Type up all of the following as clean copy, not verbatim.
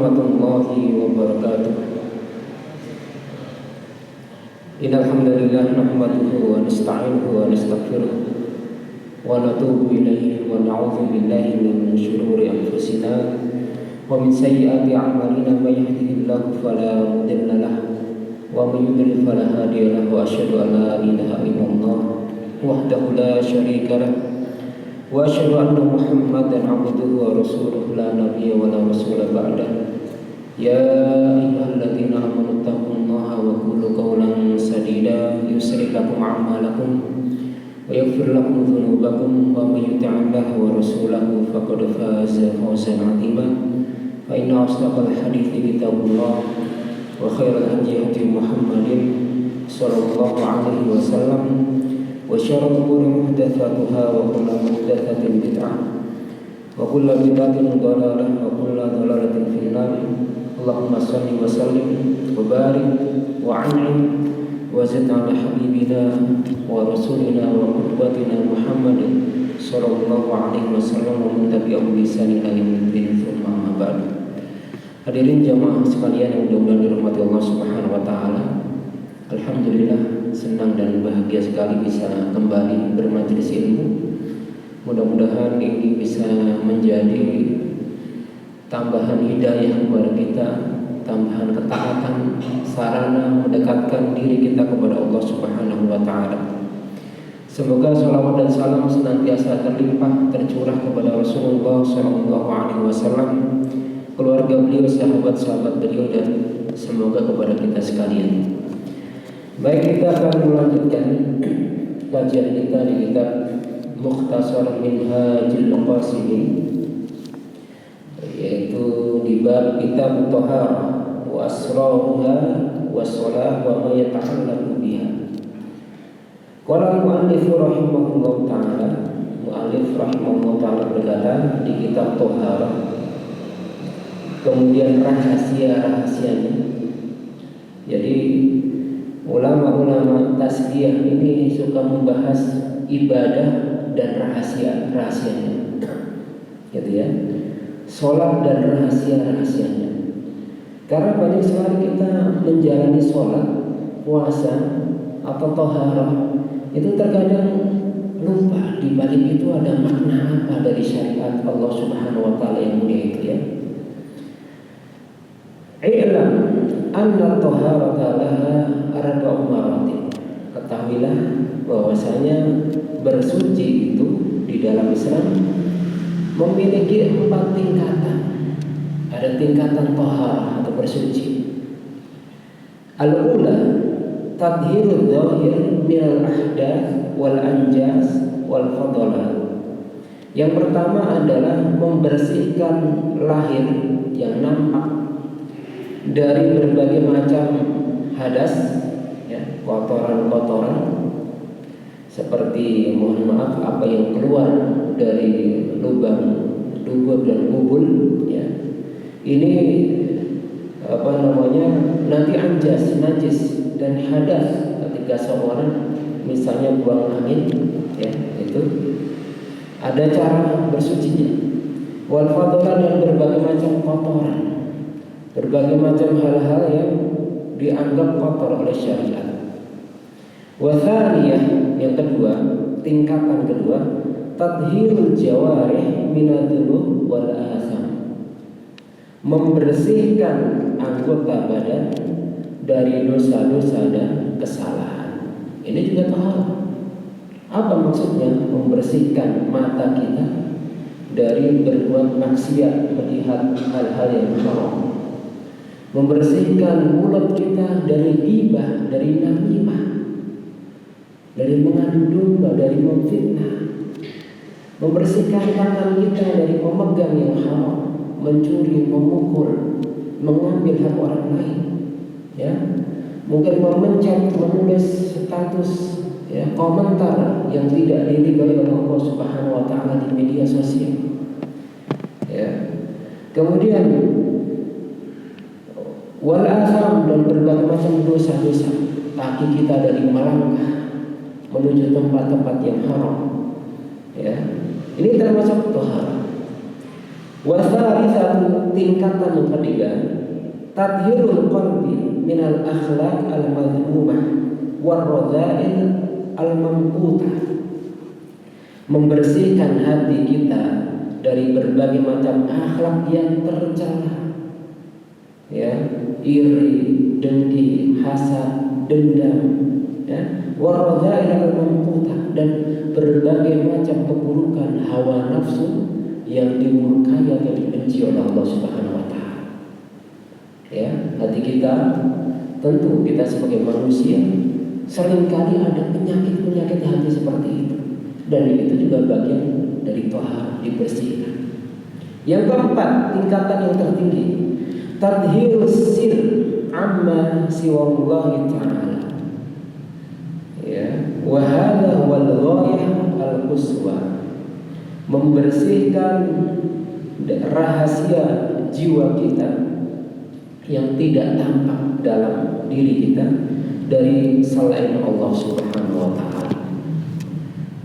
warahmatullahi wabarakatuh. Innal hamdalillah nahmaduhu wa nasta'inuhu wa nastaghfiruh wa natubu ilaihi wa na'udzu billahi min shururi anfusina wa min sayyiati a'malina may yahdihillahu fala mudilla lahu wa may yudlil fala hadiya lahu. Asyhadu an la ilaha illallah wahdahu la syarika lahu wa asyhadu anna Muhammadan 'abduhu wa rasuluhu la nabiyya wa la rasula ba'dahu. Ya ayyuhalladzina amanu taqullaha wa qulu qawlan sadida yushrih lakum a'malakum wa yaghfir lakum dhunubakum wa may yuti'illaha wa rasulahu faqad faza fawzan 'azima. Fa inna asdaqal hadithi kitabullah wa khairal hadyi hadyu Muhammadin sallallahu alaihi wasallam wa syarrul umuri muhdatsatuha wa kullu muhdatsatin bid'ah wa kullu bid'atin dhalalah wa kullu dhalalatin finnar. Allahumma salli wa sallim wa barik wa an'im wa zid ala habibina wa rasulina wa qudwatina Muhammadin sallallahu alaihi wasallam wa man tabi'ahum bi ihsan ila yaumil thumma amma ba'du. Hadirin jamaah sekalian yang mudah-mudahan dirahmati Allah Subhanahu wa taala. Alhamdulillah, senang dan bahagia sekali bisa kembali bermajelis ilmu. Mudah-mudahan ini bisa menjadi tambahan hidayah kepada kita, tambahan ketaatan, sarana mendekatkan diri kita kepada Allah Subhanahu wa taala. Semoga salawat dan salam senantiasa terlimpah tercurah kepada Rasulullah sallallahu alaihi wasallam, keluarga beliau, sahabat-sahabat beliau, dan semoga kepada kita sekalian. Baik, kita akan melanjutkan kajian kita di kitab Mukhtasar Minhajul Qasidin, yaitu di bab kitab Thaharah wa asraruha wa shalah wa ma yata'allaqu biha. Qala al-mu'allif rahimahullah ta'ala, mu'allif rahimahullah ta'ala berkata di kitab Thaharah, kemudian rahasia-rahasianya. Jadi ulama-ulama tasbih ini suka membahas ibadah dan rahasianya, gitu ya. Sholat dan rahasia-rahasianya. Karena banyak sekali kita menjalani sholat, puasa, atau toharah, itu terkadang lupa di balik itu ada makna apa dari syariat Allah Subhanahu wa taala yang mulia itu ya. I'lam anna toharata laha arba'u maratin. Ketahuilah bahwasanya bersuci itu di dalam Islam memiliki 4 tingkatan. Ada tingkatan toharah atau bersuci. Al-ula tadhhirul dhahir minal ahdath wal anjas wal fadalah. Yang pertama adalah membersihkan lahir yang nampak dari berbagai macam hadas, ya, kotoran-kotoran, seperti mohon maaf apa yang keluar dari lubang dubur dan kubul, ya. Ini nanti anjas, najis dan hadas ketika seorang misalnya buang angin, ya, itu ada cara bersucinya. Wal fadalah, dan berbagai macam kotoran, berbagai macam hal-hal yang dianggap kotor oleh syariat. Wa thaniyah, yang kedua, tingkatan kedua, tadhhirul jawarih minadz-dzunub wal atham. Membersihkan anggota badan dari dosa-dosa dan kesalahan. Ini juga taharah. Apa maksudnya? Membersihkan mata kita dari berbuat maksiat, melihat hal-hal yang haram. Membersihkan mulut kita dari ghibah, dari namimah, dari mengadu domba, dari memfitnah. Membersihkan tangan kita dari memegang yang haram, mencuri, memukul, mengambil hak orang lain, ya. Mungkin memencet, menulis status, ya, komentar yang tidak diridhoi oleh Allah Subhanahu wa taala di media sosial, ya. Kemudian wal atham, dan berbagai macam dosa-dosa. Kaki kita dari melangkah menuju tempat-tempat yang haram, ya. Ini termasuk toharah. Wasalisatu, tingkatan yang ketiga, tathhirul qalbi minal akhlaq al-madhmumah warradha'il al-mamqutah. Membersihkan hati kita dari berbagai macam akhlak yang tercela, ya, iri, dengki, hasad, dendam, ya, warradha'il al-mamqutah, dan berbagai macam keburukan hawa nafsu yang dimurkai atau dibenci oleh Allah Subhanahu wa taala. Ya, hati kita, tentu kita sebagai manusia seringkali ada penyakit-penyakit hati seperti itu. Dan itu juga bagian dari toha, dibersihkan. Yang keempat, tingkatan yang tertinggi, tadhhirus sir amma siwallahi ta'ala. Ya, wa hadha wal ghayah al-quswa. Membersihkan rahasia jiwa kita yang tidak tampak dalam diri kita dari selain Allah Subhanahu wa taala.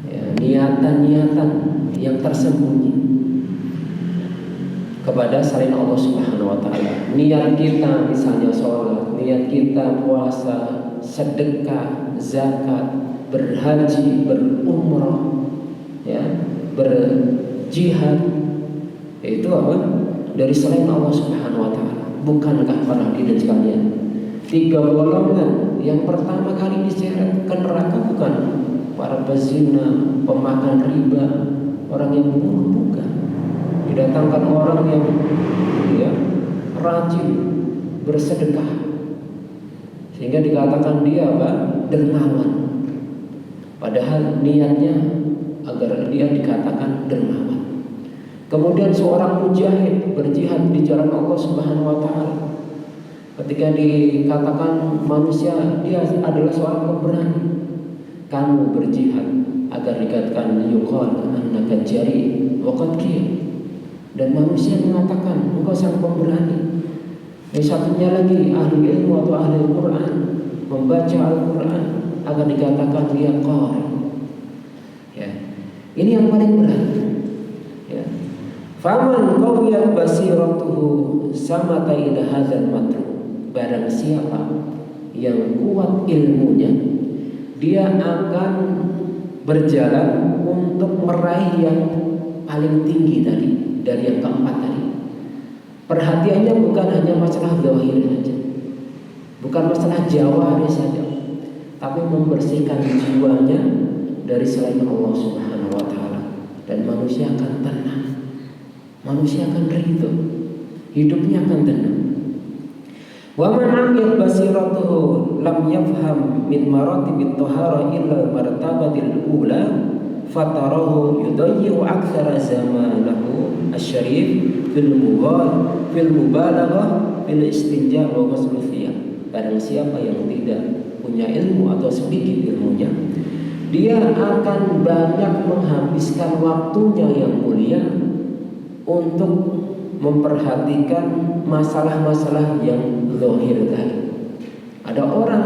Ya, niatan-niatan yang tersembunyi kepada selain Allah Subhanahu wa taala. Niat kita misalnya sholat, niat kita puasa, sedekah, zakat, berhaji, berumrah, ya, berjihad, itu apa? Dari selain Allah Subhanahu wa taala. Bukankah para hadirin sekalian, 3 golongan yang pertama kali diseret ke neraka bukan para pezina, pemakan riba, orang yang bunuh, bukan. Didatangkan orang yang, ya, rajin bersedekah, sehingga dikatakan dia apa? Dermawan. Padahal niatnya agar dia dikatakan dermawan. Kemudian seorang mujahid berjihad di jalan Allah Subhanahu wa taala. Ketika dikatakan manusia, dia adalah seorang pemberani. Kamu berjihad agar dikatakan yuqal annaka jari wa qad qil. Dan manusia mengatakan engkau sang pemberani. Yang satunya lagi ahli ilmu atau ahli Al-Quran, membaca Al-Quran agar dikatakan dia qari. Ya. Ini yang paling berat. Ya. Faman qawiyat basiratuhu samata ila hadzal matru. Barang siapa yang kuat ilmunya, dia akan berjalan untuk meraih yang paling tinggi tadi, dari yang keempat tadi. Perhatiannya bukan hanya masalah zahir saja, bukan masalah jawari saja, tapi membersihkan jiwanya dari selain Allah Subhanahu wa taala. Dan manusia akan tenang, manusia akan ridho, hidupnya akan tenang. Wa man 'amiyat basiratuhu lam yafham min maratibit thahara illa martabatil ula fatarahu yudayyi'u aktsara zamanahu asy-syarif fil mubalaghah fil istinja wa ghusl thiyab. Barang siapa yang tidak punya ilmu atau sedikit ilmunya, dia akan banyak menghabiskan waktunya yang mulia untuk memperhatikan masalah-masalah yang zahir tadi. Ada orang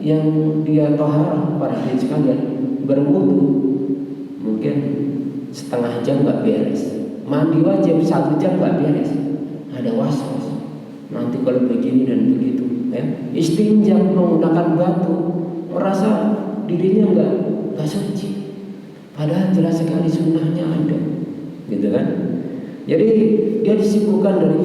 yang dia taharah, para hadirin sekalian, berwudu mungkin setengah jam nggak beres, mandi wajib 1 jam nggak beres, ada was-was nanti kalau begini dan begitu, ya. Istinja menggunakan batu, merasa dirinya nggak suci, padahal jelas sekali sunnahnya ada, gitu kan? Jadi dia disibukkan dari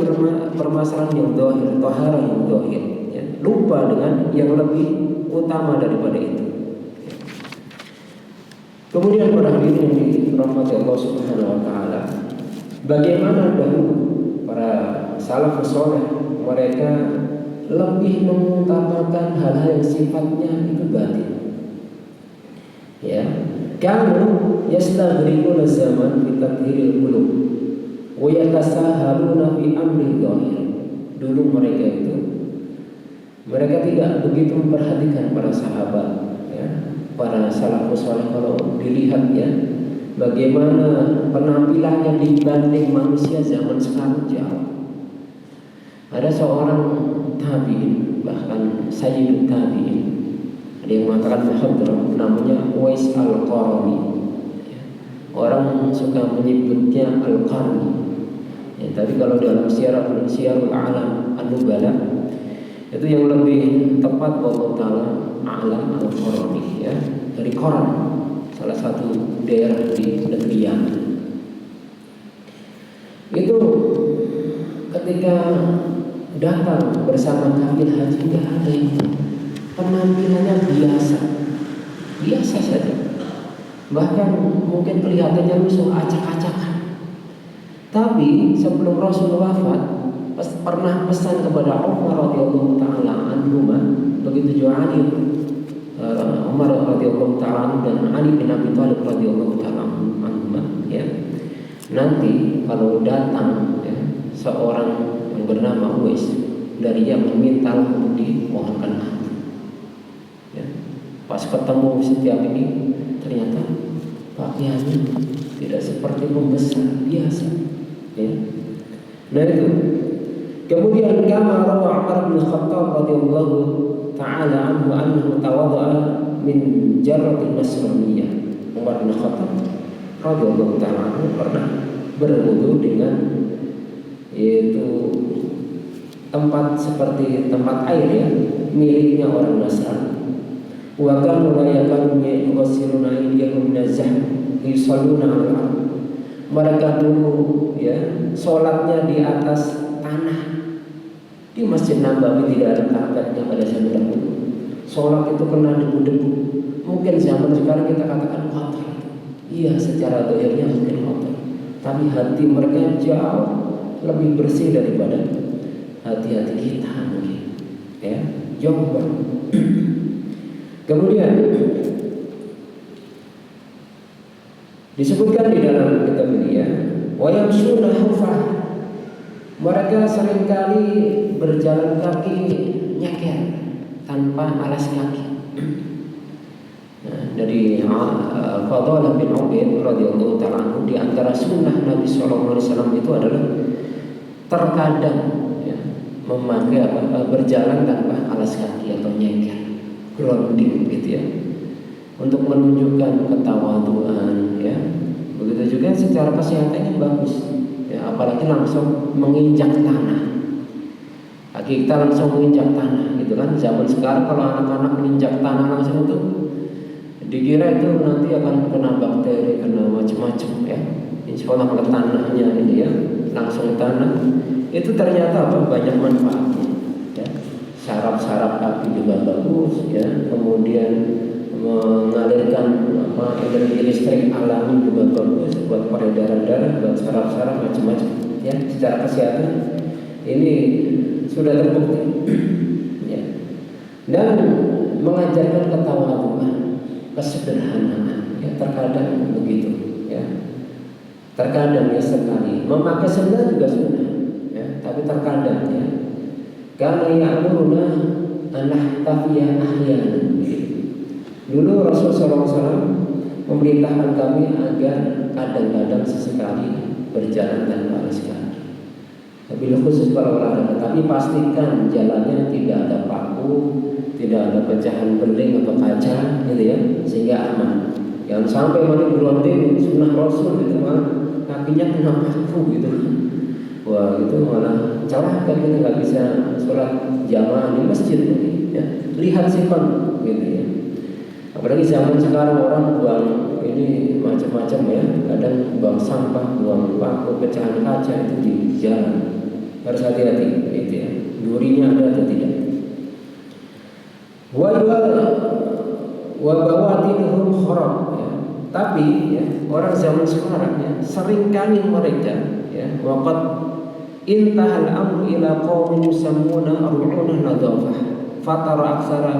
permasalahan yang zahir, taharah yang zahir, ya. Lupa dengan yang lebih utama daripada itu. Kemudian para hadirin yang dirahmati Allah Subhanahu wa taala, bagaimana dahulu para salafus saleh, mereka lebih mengutamakan hal-hal yang sifatnya itu batin. Ya, kamu yastaghriquna zaman fi tathhiril qulub wa yatasahaluna fi amri dhahir. Dulu mereka tidak begitu memperhatikan para sahabat, ya. Para salafus saleh kalau dilihat, ya, bagaimana penampilannya dibanding manusia zaman sekarang jauh. Ada seorang tabi'in, bahkan sayyidut tabi'in, ada yang mengatakan muhadram, namanya Uwais Al-Qarni. Orang suka menyebutnya Al-Qarni. Ya, tapi kalau dalam Syiarul Alam An-Nubala itu yang lebih tepat Allah Ta'ala Alam Al-Qarani, ya, dari Koran, salah satu daerah di negeri Yaman. Itu ketika datang bersama kafil haji, tidak ada yang penampilannya biasa saja, bahkan mungkin kelihatannya lusuh, acak-acakan. Tapi sebelum Rasul wafat, pernah pesan kepada Umar radhiyallahu taala anhu, begitu juga Ali, Umar radhiyallahu taala dan Ali bin Abi Thalib radhiyallahu taala anhu, ya. Nanti kalau datang, ya, seorang yang bernama Uwais dari Yaman, mintalah untuk dimohonkan maaf. Ya. Pas ketemu setiap ini, ternyata pakaiannya tidak seperti pembesar biasa. Ya. Nah itu. Kemudian kama rawa Umar bin Khattab radhiyallahu taala anhu tawadda'a min jarratin nasraniyah. Umar bin Khattab radhiyallahu taala anhu pernah berwudu dengan yaitu tempat seperti tempat air, ya, miliknya orang Nasrani. Wa kanu la yakunu yughsiluna aydiyahum nazah yusalluna 'ala. Mereka dulu, ya, sholatnya di atas tanah. Di Masjid Nabawi tidak ada karpetnya pada zaman dahulu. Sholat itu kena debu-debu. Mungkin zaman sekarang kita katakan kotor. Iya, secara zahirnya mungkin kotor. Tapi hati mereka jauh lebih bersih daripada hati-hati kita mungkin. Ya, jauh banget. Kemudian disebutkan di dalam kitab ini, ya, wa yamshuna hufah. Mereka seringkali berjalan kaki nyeker tanpa alas kaki. Nah, dari Fadhalah bin Ubaid radhiyallahu ta'ala anhu, di antara sunnah Nabi sallallahu alaihi wasallam itu adalah terkadang, ya, memakai berjalan tanpa alas kaki atau nyeker, grounding gitu, ya, untuk menunjukkan ketawaduan, ya. Begitu juga secara kesehatannya bagus, ya, apalagi langsung menginjak tanah. Kaki kita langsung menginjak tanah, gitu kan. Zaman sekarang kalau anak-anak menginjak tanah langsung itu dikira itu nanti akan kena bakteri, kena macam-macam, ya. Insya Allah kalau tanahnya ini, ya, langsung tanah, itu ternyata banyak manfaatnya, ya. Saraf-saraf kaki juga bagus, ya. Kemudian mengalirkan energi listrik alami juga bagus buat peredaran darah, buat saraf-saraf, macam-macam, ya. Secara kesehatan ini sudah terbukti, ya. Dan mengajarkan ketawaduan, kesederhanaan, ya, terkadang begitu, ya. Terkadang, ya, sekali memakai sendal juga sunnah, ya, tapi terkadang, ya, karena ya'muruna an-nahtafiyah ahyanan. Dulu Rasulullah SAW memerintahkan kami agar kadang-kadang sesekali berjalan tanpa alas kaki. Tapi khusus kalau olahraga, tapi pastikan jalannya tidak ada paku, tidak ada pecahan beling atau kaca, gitu, ya, sehingga aman. Jangan sampai mana beronding sunnah Rasul itu malah kakinya kena paku, gitu. Wah, itu malah celaka, kita nggak bisa sholat jamaah di masjid, ya. Lihat sifat, gitu, ya. Apalagi zaman sekarang orang buang ini macam-macam, ya. Kadang buang sampah, buang paku, pecahan kaca itu di jalan. Harus hati-hati, gitu, ya. Durinya ada atau tidak. Wa bawatinuhum kharab, ya. Tapi, ya, orang zaman sekarang, ya, seringkali mereka, ya, waqad intahal amru ila qaumin yusammuna ar'una nadhafah fatara aksara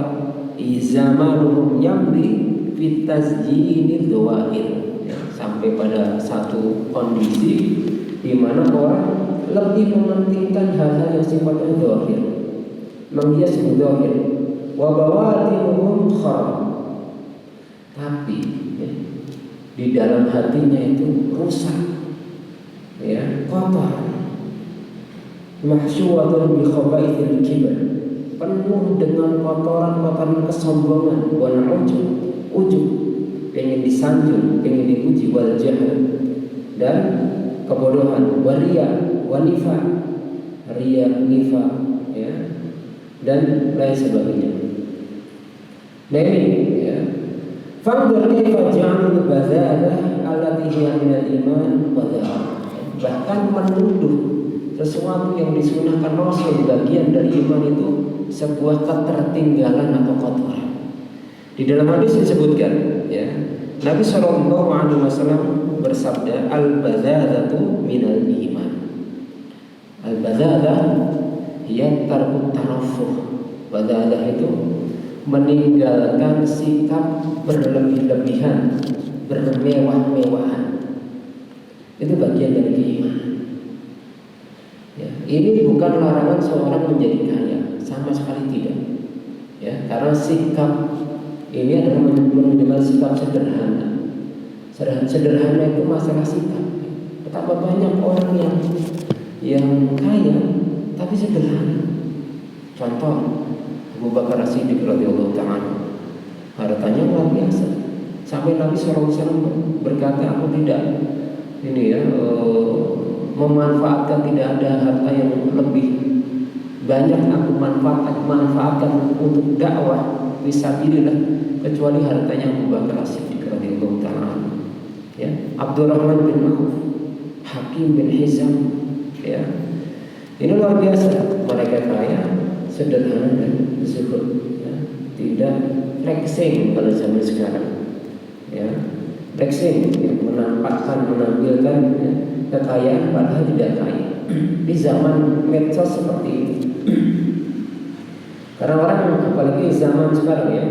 zamanuhum yamri fit tasjinil dhawahir, ya, sampai pada satu kondisi di mana orang lebih mementingkan hal-hal yang sifatnya dhahir, menghias dhahir, wa bawatinuhum kharab, tapi, ya, di dalam hatinya itu rusak, ya, kotor, mahsyuwatun bi khaba'ithil kibr, penuh dengan kotoran-kotoran kesombongan, wal ujub, pengen disanjung, pengen dipuji, wal jahl, dan kebodohan, waria, wanifah, ria, nifah, ya, dan lain sebagainya. Nah ini, ya. Fangdur kaifa ja'alul bazalah allati hiya minal iman bazalah. Bahkan menuduh sesuatu yang disunahkan Rasul bagian dari iman itu sebuah ketertinggalan atau kotoran. Di dalam hadis disebutkan, ya, Nabi Shallallahu Alaihi Wasallam bersabda, al-bazalatu minal iman. Al-bazalah hiya tarkut tarafuh. Bazalah itu meninggalkan sikap berlebih-lebihan, bermewah-mewahan. Itu bagian dari keimanan. Ya, ini bukan larangan seorang menjadi kaya, sama sekali tidak. Ya, karena sikap ini adalah menunjukkan sikap sederhana. Sederhana itu masalah sikap. Betapa banyak orang yang kaya tapi sederhana. Contoh Abu Bakar As-Siddiq radhiyallahu ta'ala, hartanya luar biasa. Sampai Nabi SAW berkata, aku tidak memanfaatkan, tidak ada harta yang lebih banyak aku manfaatkan untuk dakwah fisabilillah kecuali hartanya Abu Bakar As-Siddiq radhiyallahu ta'ala. Ya, Abdurrahman bin Auf, Hakim bin Hizam, ya. Ini luar biasa, mereka kaya, sederhana dan zuhud, ya. Tidak flexing pada zaman sekarang, ya. Flexing, ya, menampilkan, ya, kekayaan padahal tidak kaya. Di zaman medsos seperti itu. Karena orang, apalagi zaman sekarang, ya,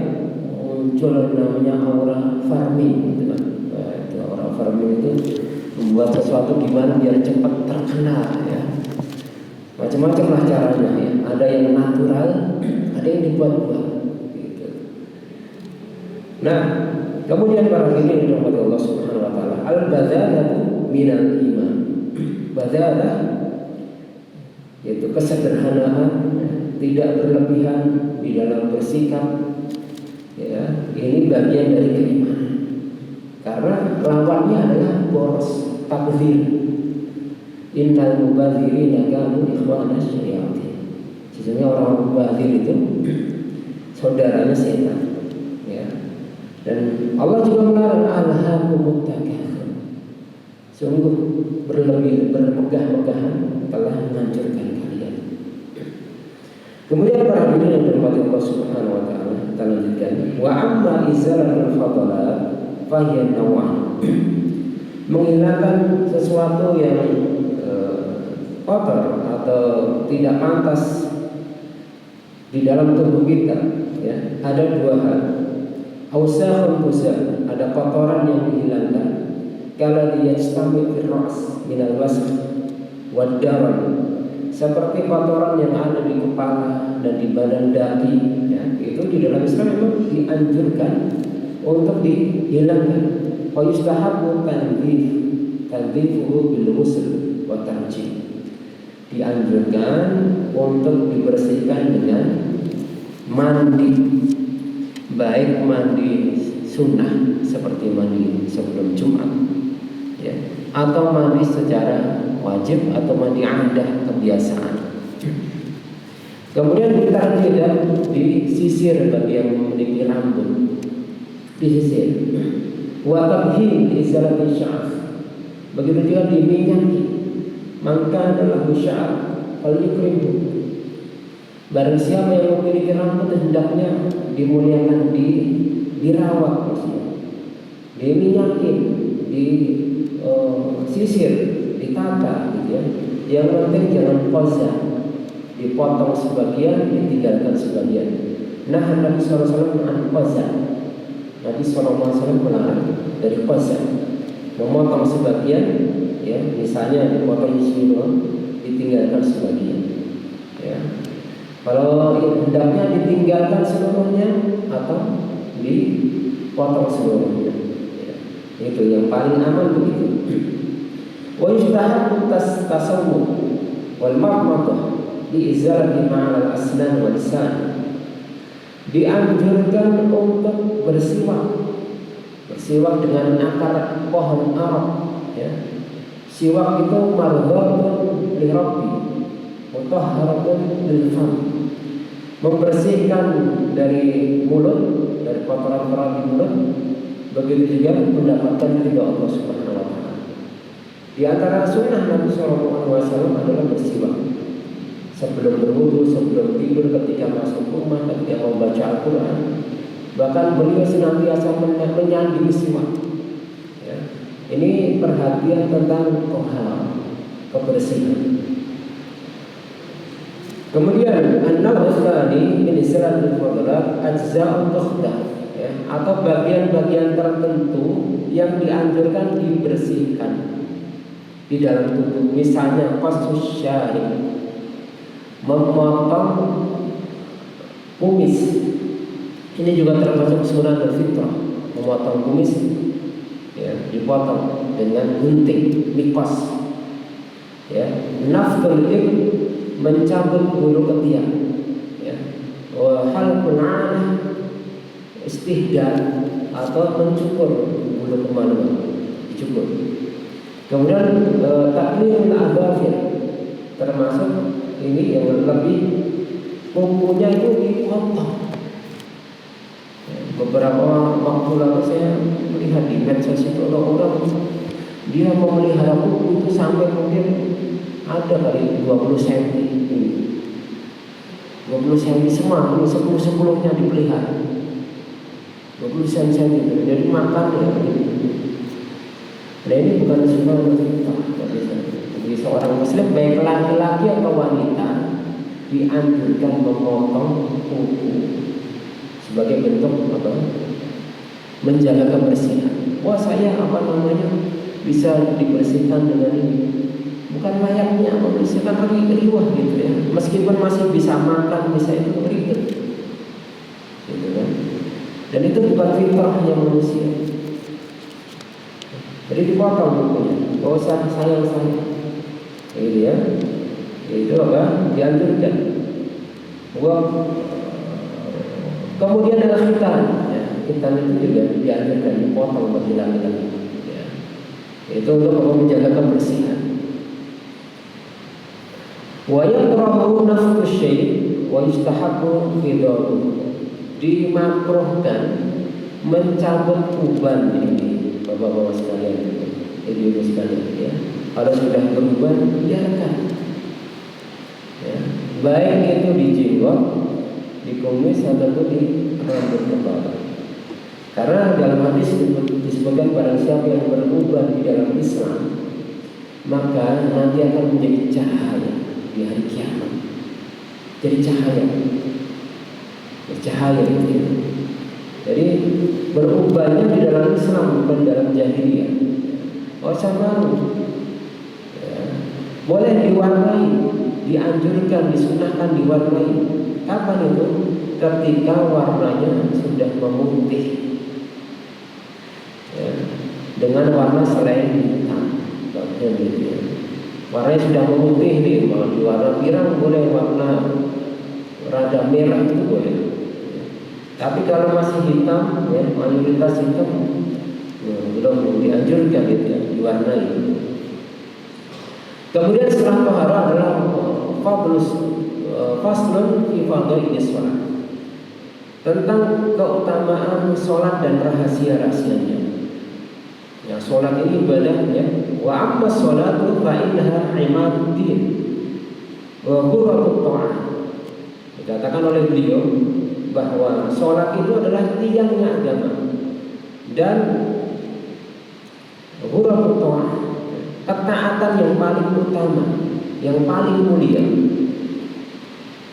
muncul namanya aura farming, gitu kan. Itu aura farming itu membuat sesuatu gimana biar cepat terkenal, ya. Macam-macam lah caranya, ya. Ada yang natural, ada yang dibuat-buat, gitu. Nah, kemudian barang ini dirahmati Allah Subhanahu wa taala, al-bazalatu minal iman. Bazalah yaitu kesederhanaan, tidak berlebihan di dalam bersikap, ya. Ini bagian dari keimanan. Karena lawannya adalah boros, tabdzir. Innal mubadzirina kanu ikhwana syayatin. Sesungguhnya orang mubadzir itu saudaranya setan, ya. Dan Allah juga melarang alhaakumut takatsur. Sungguh bermegah-megahan telah menghancurkan kalian. Kemudian para hadirin yang dirahmati Allah Subhanahu wa taala, kita lanjutkan. Wa amma izalatul fadalat fa hiya naw'an. Menghilangkan sesuatu yang kotor atau tidak pantas di dalam tubuh kita, ya, ada dua hal. Ausakhun tuzal, ada kotoran yang dihilangkan. Kala yajtami fil ra's min al-wasf wad daran, seperti kotoran yang ada di kepala dan di badan daki, ya, itu di dalam Islam memang dianjurkan untuk dihilangkan. Wa yustahabbu tanzifuhu bil ghusl wa tarjih. Dianjurkan untuk dibersihkan dengan mandi, baik mandi sunnah seperti mandi sebelum Jumat, ya, atau mandi secara wajib atau mandi adah kebiasaan. Kemudian kita tidak disisir bagi yang memiliki rambut, disisir. Wa tabhin izalati sya'af. Begitu juga diminyaki. Maka adalah sya'af al-yukrimu. Barang siapa yang memiliki rambut hendaknya dimuliakan, dirawat, diminyakin, disisir, ditata, gitu ya. Yang penting jangan koza, dipotong sebagian, ditinggalkan sebagian. Nah, Nabi SAW melarang koza. Nabi SAW melarang dari koza, memotong sebagian, ya, misalnya dipotong di sini doang, ditinggalkan sebagian, ya. Kalau hendaknya ditinggalkan seluruhnya atau dipotong seluruhnya, ya. Itu yang paling aman begitu. Wa yustahabbu tasawwur wal marmadah di izalati ma'al asnan wal lisan. Dianjurkan untuk bersiwak dengan akar pohon arab, ya. Siwak itu mardhatun li rabbi mutahharatun lil fam, membersihkan dari mulut, dari kotoran-kotoran di mulut, begitu juga mendapatkan ridha Allah Subhanahu wa taala. Di antara sunnah Nabi sallallahu alaihi wasallam adalah bersiwak. Sebelum berwudu, sebelum tidur, ketika masuk rumah, ketika membaca Al-Quran, bahkan beliau senantiasa menyanding siwak. Ya. Ini perhatian tentang kebersihan. Kemudian an-naw tsani min salatul fadlat ajza'un tukhdah, ya, atau bagian-bagian tertentu yang dianjurkan dibersihkan di dalam tubuh. Misalnya qasus syarib, memotong kumis. Ini juga termasuk sunnah fitrah, memotong kumis, ya, dipotong dengan gunting, mikos. Ya, nafdul ibn, mencabut bulu ketiak, ya. Halqul 'anah, istihdad atau mencukur bulu kemaluan, dicukur. Kemudian taklimul adzafir, termasuk ini yang lebih kukunya itu dipotong. Beberapa waktu lalu saya melihat di medsos itu orang dia memelihara kuku itu sampai mungkin ada kali 20 cm, 20 cm semua, 10-10-nya dipelihara, 20 cm. Jadi makan ya. Nah ini bukan sunnah kita. Bagi seorang muslim, baik laki-laki atau wanita, dianjurkan memotong kuku sebagai bentuk apa? Menjaga kebersihan. Wah, saya bisa dibersihkan dengan ini. Bukan layaknya membersihkan riwah gitu ya. Meskipun masih bisa makan, bisa itu ribet. Gitu kan? Dan itu bukan fitrahnya manusia. Jadi dipotong kukunya. Gak usah sayang-sayang. Gitu ya. Itu apa? Dianjurkan. Kemudian ada khitan. Ya, khitan itu juga dianjurkan dipotong bagi laki-laki. Ya. Itu untuk menjaga kebersihan. Wa yakrahu nafsu syai' wa yustahabbu khidahu. Dimakruhkan mencabut uban ini, bapak-bapak sekalian, ibu-ibu sekalian, ya. Kalau sudah beruban, biarkan. Ya. Baik itu di jenggot, di kumis atau di rambut kepala. Karena dalam hadis disebutkan barang siapa yang beruban di dalam Islam, maka nanti akan menjadi cahaya di hari kiamat. Jadi cahaya itu. Jadi berubahnya di dalam Islam, bukan dalam jahiliyah. Usah malu. Ya. Boleh diwarnai, dianjurkan, disunahkan diwarnai. Kapan itu? Ketika warnanya sudah memutih, ya, dengan warna selain hitam. Warnanya sudah memutih nih, mau di warna pirang boleh, warna rada merah itu boleh. Tapi kalau masih hitam, ya, mayoritas hitam, ya, belum dianjurkan gitu ya, diwarnai. Kemudian setelah tohara adalah faslun fi fadhil shalah, tentang keutamaan sholat dan rahasia-rahasianya. Ya, sholat ini ibadah, ya. Wa amma sholatu fa innaha imaduddin wa qurratut ta'ah. Dikatakan oleh beliau bahwa sholat itu adalah tiangnya agama dan qurratut ta'ah, ketaatan yang paling utama, yang paling mulia.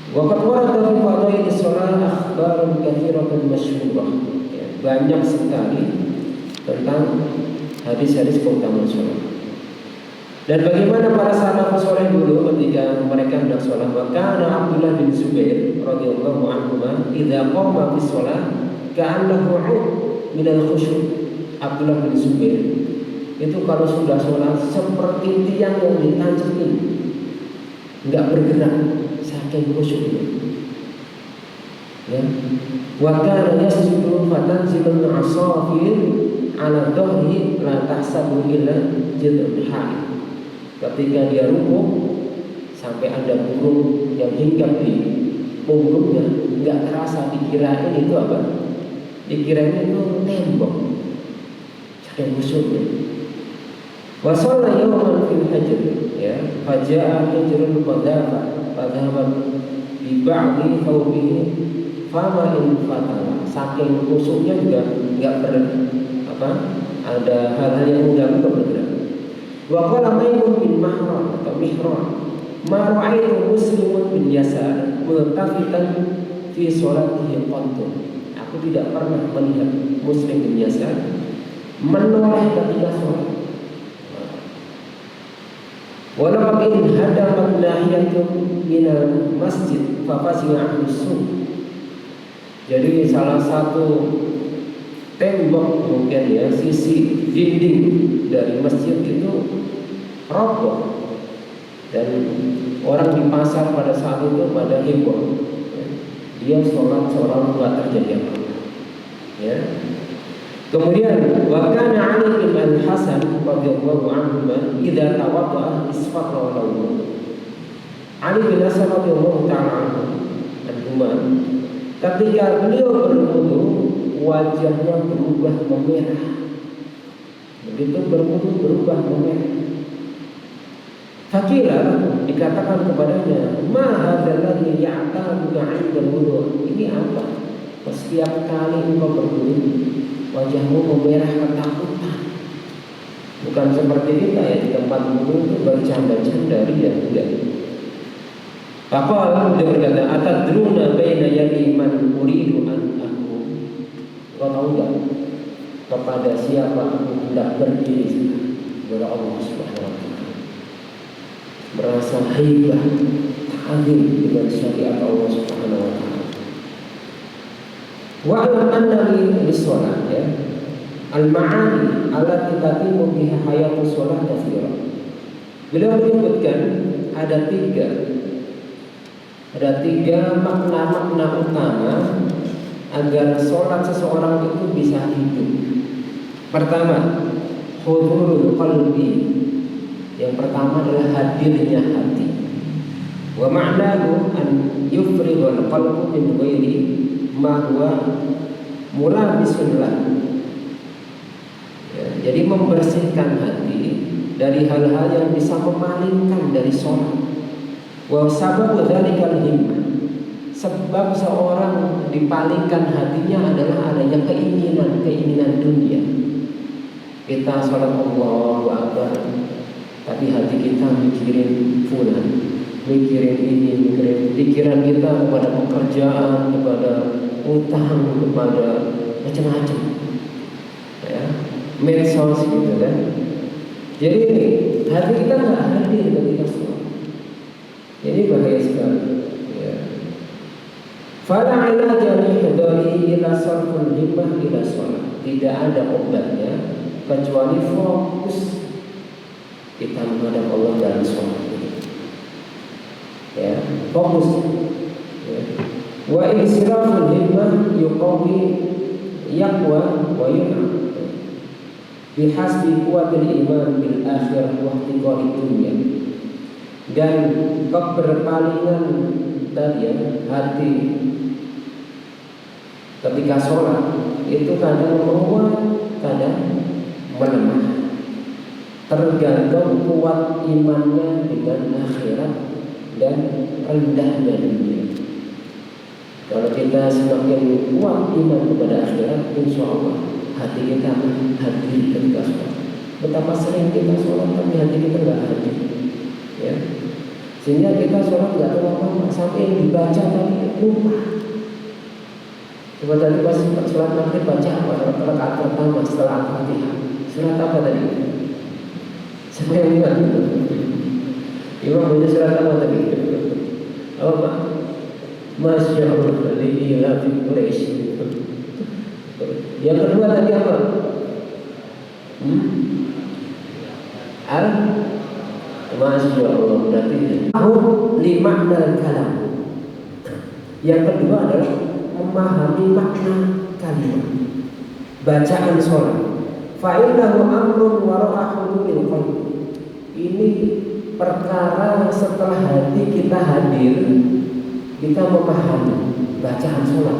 Wa qad warada fi fadhil shalah akhbarun katsiratun masyhurah. Banyak sekali tentang hadis-hadis keutamaan sholat. Dan bagaimana para sahabat soleh dulu ketika mereka hendak sholat. Maka Abdullah bin Zubair radhiyallahu anhu idza qama fi sholat ka'annahu 'ud min al-khusyu'. Abdullah bin Zubair itu kalau sudah sholat seperti tiang yang ditancekin, enggak bergerak, saking khusyuknya. Ya. Wa kana yasjudu fatanzilul 'asafir 'ala dhahri la tahsabu illa jidhun. Ketika dia rukuk, sampai ada burung yang hinggap di punggungnya, nggak terasa, dikirain itu apa? Dikirain itu tembok, saking khusyuknya. Wa shalla yawman fil hajr, ya, faja'a hijrun fadhaba bi ba'di thawbihi fama in fatala. Saking khusyuknya juga nggak ada hal-hal yang mengganggu bergerak. Wa qala Maimun bin Mahran atau Mihran, ma ra'aitu muslimun bin yasar multafitan fi sholatihi qattu. Aku tidak pernah melihat Muslim bin Yasar menoleh ketika sholat. Walau in hadamat nahiyatun minal masjid fa fasi'a as-suh. Jadi salah satu tembok mungkin ya, sisi dinding dari masjid itu roboh, dan orang di pasar pada saat itu pada heboh. Dia sholat seorang nggak terjadi apa-apa. Ya. Kemudian wa kana Ali bin Al-Hasan radhiyallahu anhu idza tawadda'a isfaqra lahu. Ali bin Hasan radhiyallahu ta'ala anhu, ketika beliau berwudu wajahnya berubah memerah. Begitu berwudu berubah memerah. Fakila, dikatakan kepadanya, ma hadzal ladzi ya'tabu 'inda wudu. Ini apa? Setiap kali engkau berwudu wajahmu memerah ketakutan. Bukan seperti kita ya, di tempat wudu itu bercanda-canda, ya enggak. Faqala, dia berkata, atadruna baina yadi man uridu an aku. Kau tahu enggak kepada siapa aku hendak berdiri? Kepada Allah Subhanahu wa ta'ala. Merasa hebat, ta'zim dengan syariat Allah Subhanahu wa ta'ala. Wa alam anna li sholat, ya, al-ma'ani allati tatimu biha hayatu sholat katsira. Beliau menyebutkan ada tiga makna-makna utama agar sholat seseorang itu bisa hidup. Pertama, hudurul qalbi. Yang pertama adalah hadirnya hati. Wa ma'nahu an yufridul qalbu min ghairi ma huwa mulabisun lahu. Ya, jadi membersihkan hati dari hal-hal yang bisa memalingkan dari sholat. Wa sababu dzalikal himmah. Sebab seorang dipalingkan hatinya adalah adanya keinginan dunia. Kita sholat Allahu Akbar, tapi hati kita mikirin fulan, mikirin ini, mikirin pikiran kita kepada pekerjaan, kepada utang, kepada macam-macam, ya, medsos gitu kan. Jadi hati kita nggak hadir ketika sholat. Jadi bahaya sekali. Ya. Fala ilaja li hudari ila sarful himmah ila sholat. Tidak ada obatnya kecuali fokus kita menghadap Allah dalam sholat. Ya, fokus. Ya. Wa insiraful himmah yuqawi yaqwa wa yun'a. Bihasbi kuatil iman bil akhir wa ihtiqari dunya. Dan keberpalingan tadi ya, hati ketika sholat itu kadang menguat, kadang melemah, tergantung kuat imannya dengan akhirat dan rendahnya dunia. Kalau kita semakin kuat iman kepada akhirat, insya Allah hati kita akan hadir ketika sholat. Betapa sering kita sholat tapi hati kita nggak hadir, ya. Sehingga kita sholat nggak tahu apa-apa, sampai yang dibaca tadi lupa. Coba tadi pas sholat maghrib baca apa? Rakaat pertama setelah Al-Fatihah, surat apa tadi? Siapa yang ingat itu? Imam baca surat apa tadi? Oh Pak, Masya Allah, lillahi fi Quraisy. Yang kedua tadi apa? Masya Allah, berarti lima dalam kalam. Yang kedua adalah memahami makna kalimat bacaan sholat. Fa'innahu amrun wa ra'ahudul qalbi. Ini perkara setelah hati kita hadir, kita memahami bacaan sholat,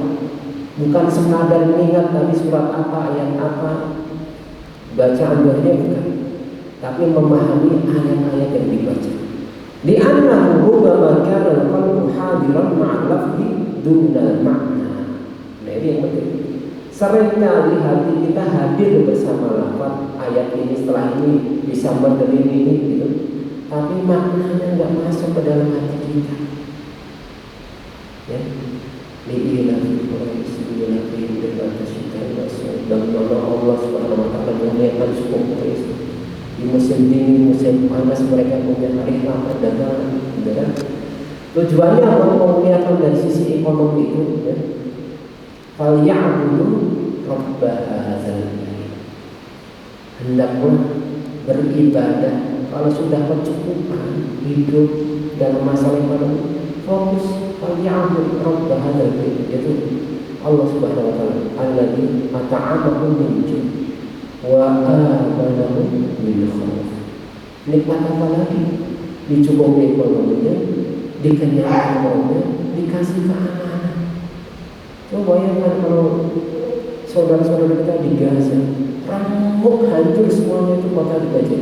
bukan sekadar mengingat tadi surat apa, ayat apa, bacaan doanya bukan, tapi memahami ayat-ayat yang dibaca. Di annahu rubbama kana al-qalbu hadiran ma'a lafzi duna makna. Nah ini yang penting. Seringkali hati kita hadir bersama lafaz ayat ini, setelah ini bisa berdiri ini gitu, tapi maknanya nggak masuk ke dalam hati kita. Ya, li'ilafi Quraisy dengan tasyikan dan Allah Subhanahu wa taala mengingatkan suku Quraisy di musim dingin, musim panas mereka punya harifah dagangan, gitu kan? Tujuannya apa? Mengingatkan dari sisi ekonomi itu, ya. Falyabudu rabb hadzal bait. Hendaklah beribadah. Kalau sudah kecukupan hidup dalam masalah ekonomi, fokus falyabudu rabb hadzal bait, yaitu Allah Subhanahu wa taala alladzi at'amahum min ju' wa amanahum min khauf. Nikmat apa lagi? Dicukupi ekonominya, dikenyangkan perutnya, dikasih keamanan. Coba bayangkan kalau saudara-saudara kita di Gaza, remuk hancur semuanya itu kota di Gaza.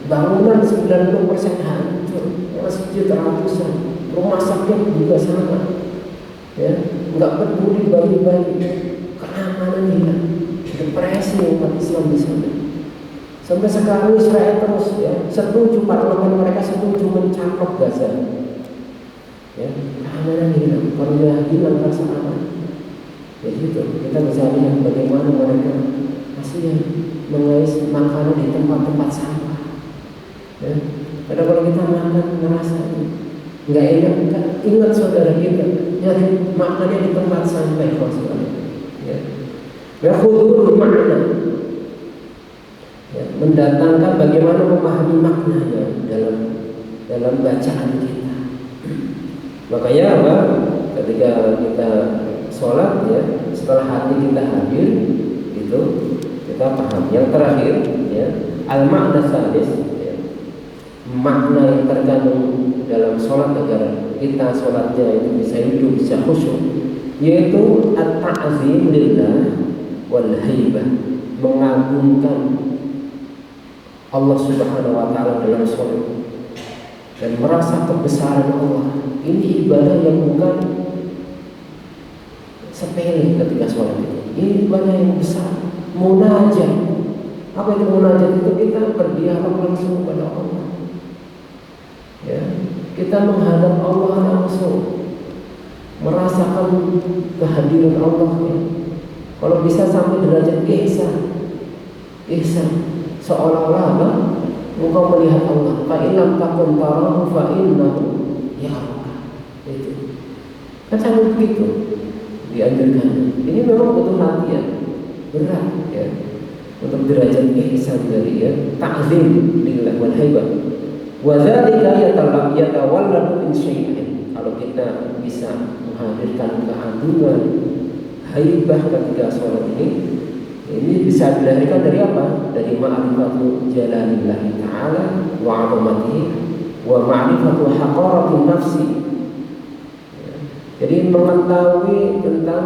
Bangunan 90% hancur, masjid ratusan, rumah sakit juga sama. Ya, nggak peduli bayi-bayi, keamanan hilang, depresi umat Islam di sana. Sampai sekarang Israel terus ya setuju, parlemen mereka setuju mencaplok Gaza. Ya, keamanan hilang, kalau sudah hilang rasa aman. Ya gitu, kita bisa lihat bagaimana mereka masih mengais makanan di tempat-tempat sampah. Ya, karena kalau kita makan ngerasa nggak enak, ingat saudara kita nyari makannya di tempat sampah kalau sekali. Ya, berhudur makna. Ya, mendatangkan bagaimana memahami maknanya dalam bacaan kita. Makanya apa? Ketika kita sholat ya, setelah hati kita hadir itu kita paham. Yang terakhir ya, al-makna sadis ya, makna yang terkandung dalam sholat agar kita sholatnya itu bisa hidup, bisa khusyuk, yaitu at-ta'zim lillah wal haibah, mengagungkan Allah Subhanahu wa taala dalam sholat dan merasa kebesaran Allah. Ini ibadah yang bukan sepele ketika sholat itu. Ini ibadah yang besar. Munajat. Apa itu munajat? Itu kita berdialog langsung kepada Allah. Ya, kita menghadap Allah langsung, merasakan kehadiran Allah. Ya. Kalau bisa sampai derajat ihsan, seolah-olah apa? Engkau melihat Allah. Fa in lam takun tarahu fa innahu yaraka. Itu. Kan sampai begitu dianjurkan. Ini memang butuh latihan berat ya untuk derajat ihsan dari ya ta'zim lillah wal haibah. Wa dzalika yatawalladu min syai'in. Kalau kita bisa menghadirkan keagungan haibah ketika sholat ini bisa dilahirkan dari apa? Dari ma'rifatu jalalillah ta'ala wa 'azamatihi wa ma'rifatu haqaratin nafsi. Jadi mengetahui tentang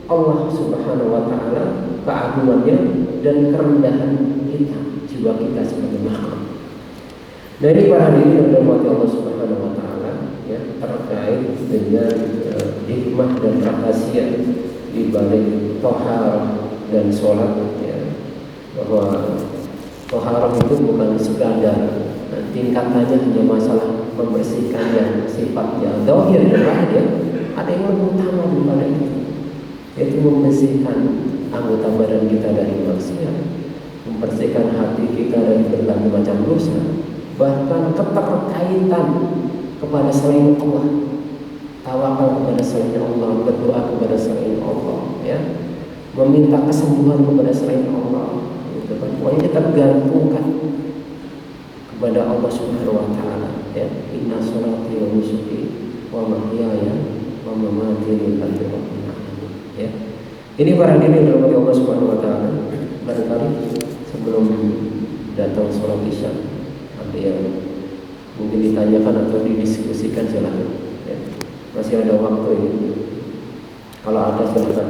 Allah Subhanahu wa taala, keagungannya dan kerendahan kita, jiwa kita sebagai makhluk. Nah ini para hadirin yang dirahmati Allah Subhanahu wa taala ya, terkait dengan hikmah dan rahasia di balik thaharah dan sholat ya, bahwa thaharah itu bukan sekadar tingkatannya hanya masalah membersihkan yang sifatnya zahir dan lahir, ada yang lebih utama daripada itu, yaitu membersihkan anggota badan kita dari maksiat, membersihkan hati kita dari berbagai macam dosa, bahkan keterkaitan kepada selain Allah, tawakal kepada selain Allah, berdoa kepada selain Allah, ya, meminta kesembuhan kepada selain Allah, gitu kan? Pokoknya kita gantungkan kepada Allah Subhanahu wa taala ya. Inna sholati wa nusuki wa mahyaya wa mamati lillahi rabbil alamin ya. Ini para hadirin dirahmati Allah Subhanahu wa taala. Barangkali sebelum datang sholat Isya ada yang Mungkin ditanyakan atau didiskusikan silakan. Ya. Masih ada waktu ini. Kalau ada silakan.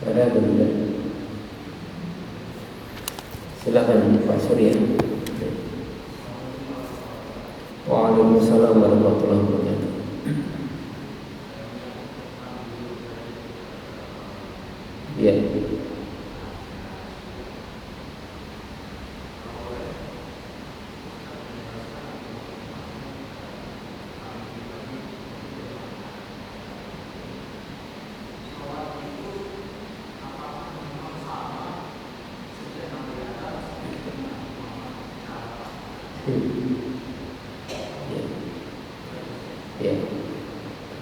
Ada atau tidak? Silakan Pak Surya. Waalaikumsalam warahmatullahi wabarakatuh. Ya.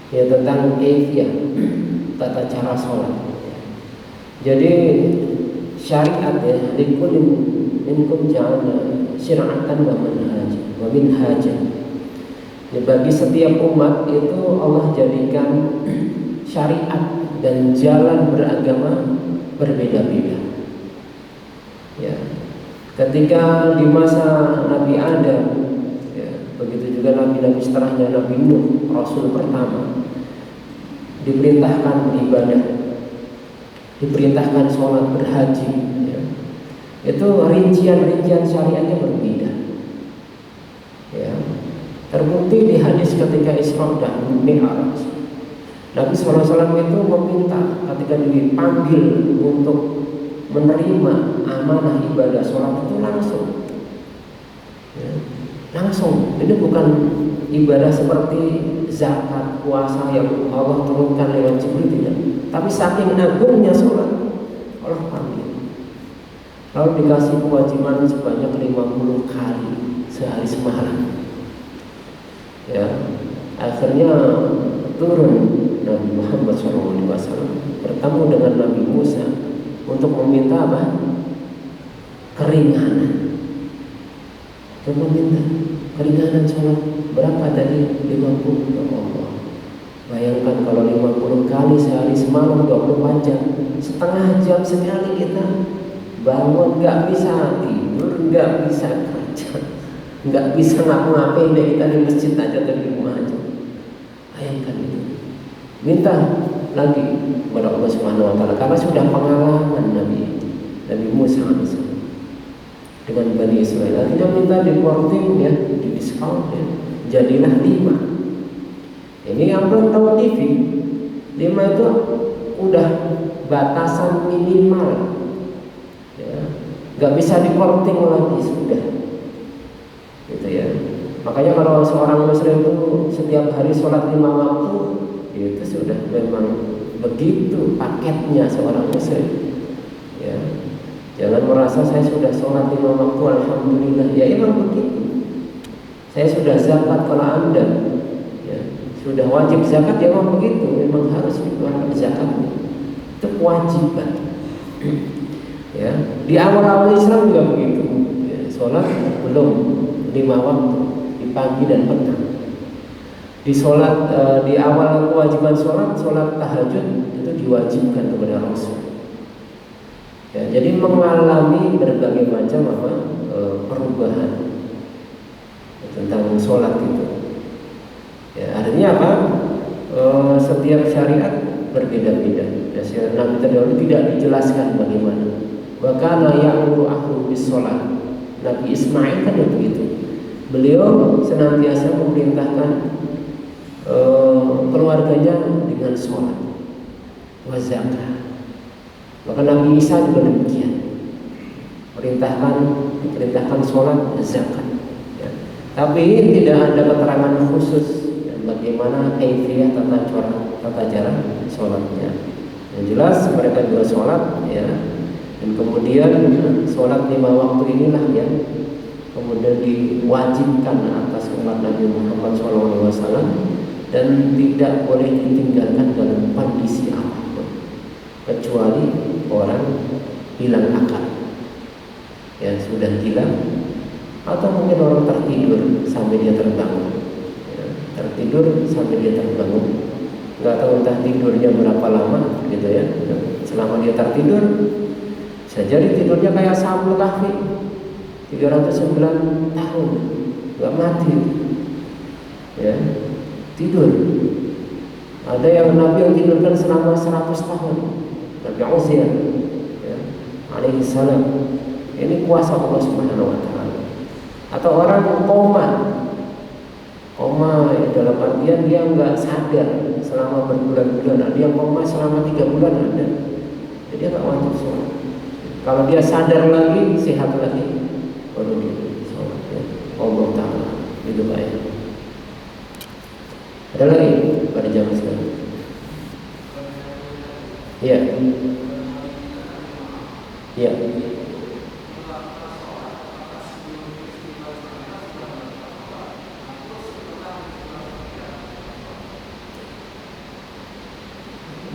Ya tentang kaifiyah tata cara sholat. Jadi syariat ya minkum ja'alna syir'atan wa minhaja. Ya, bagi setiap umat itu Allah jadikan syariat dan jalan beragama berbeda-beda. Ya. Ketika di masa Nabi Adam, begitu juga nabi-nabi setelahnya, Nabi Nuh, Rasul pertama, diperintahkan beribadah, diperintahkan sholat, berhaji. Ya. Itu rincian-rincian syariatnya berbeda. Ya. Terbukti di hadis ketika Isra dan Mi'raj, Nabi SAW itu meminta ketika dipanggil untuk menerima amanah ibadah sholat itu langsung. Ya. Langsung, ini bukan ibadah seperti zakat, puasa yang Allah turunkan lewat Jibril, tidak. Tapi saking agungnya sholat, Allah panggil. Lalu dikasih kewajiban sebanyak 50 kali sehari semalam. Ya, akhirnya turun Nabi Muhammad SAW bertemu dengan Nabi Musa untuk meminta apa? Keringanan. Meminta keringanan sholat berapa tadi? 50. Ya Allah, bayangkan kalau 50 kali sehari semalam 24 jam, setengah jam sekali kita bangun, nggak bisa tidur, nggak bisa kerja, nggak bisa ngapa-ngapain deh, kita di masjid aja atau di rumah aja. Bayangkan itu. Minta lagi kepada Allah Subhanahu Wa Taala karena sudah pengalaman Nabi Musa dengan Bani Israel. Akhirnya minta di porting ya, di diskon ya, jadilah 5. Ini yang belum tahu TV, 5 itu udah batasan minimal ya, nggak bisa di porting lagi sudah gitu ya. Makanya kalau seorang muslim itu setiap hari sholat 5 waktu, itu sudah memang begitu paketnya seorang muslim ya. Jangan merasa saya sudah sholat 5 waktu, alhamdulillah. Ya emang begitu. Saya sudah zakat, kalau Anda ya, sudah wajib zakat, ya emang begitu. Memang harus dikeluarkan zakatnya. Itu kewajiban. Ya, di awal-awal Islam juga begitu. Ya, sholat belum 5 waktu, di pagi dan petang. Di sholat di awal kewajiban sholat tahajud itu diwajibkan kepada Rasul. Ya, jadi mengalami berbagai macam perubahan tentang sholat itu. Ya, artinya apa? Setiap syariat berbeda-beda. Ya, syariat Nabi terdahulu tidak dijelaskan bagaimana. Bahkan ya'muru ahlu bis sholat. Nabi Ismail kan begitu. Beliau senantiasa memerintahkan keluarganya dengan sholat, wa zakat. Maka Nabi Isa juga demikian, diperintahkan sholat, zakat. Ya. Tapi tidak ada keterangan khusus ya, bagaimana kaifiyah tata cara sholatnya. Yang jelas mereka juga sholat, ya. Dan kemudian sholat 5 waktu inilah yang kemudian diwajibkan atas umat Nabi Muhammad SAW dan tidak boleh ditinggalkan dalam kondisi apapun kecuali orang hilang akal, ya sudah gila, atau mungkin orang tertidur sampai dia terbangun, ya, tertidur sampai dia terbangun, nggak tahu entah tidurnya berapa lama, gitu ya, selama dia tertidur, bisa jadi tidurnya kayak Ashabul Kahfi 309 tahun nggak mati, ya tidur. Ada yang Nabi yang tidurkan selama 100 tahun, Nabi Uzair, ya, alaihi salam. Ini kuasa Allah Subhanahu wa taala. Atau orang koma dalam artian dia nggak sadar selama berbulan-bulan. Ada yang koma selama 3 bulan ada, jadi nggak wajib sholat. Kalau dia sadar lagi, sehat lagi, baru dia sholat. Ya. Allah taala itu baik. Ada lagi pada zaman sekarang? Ya, ya.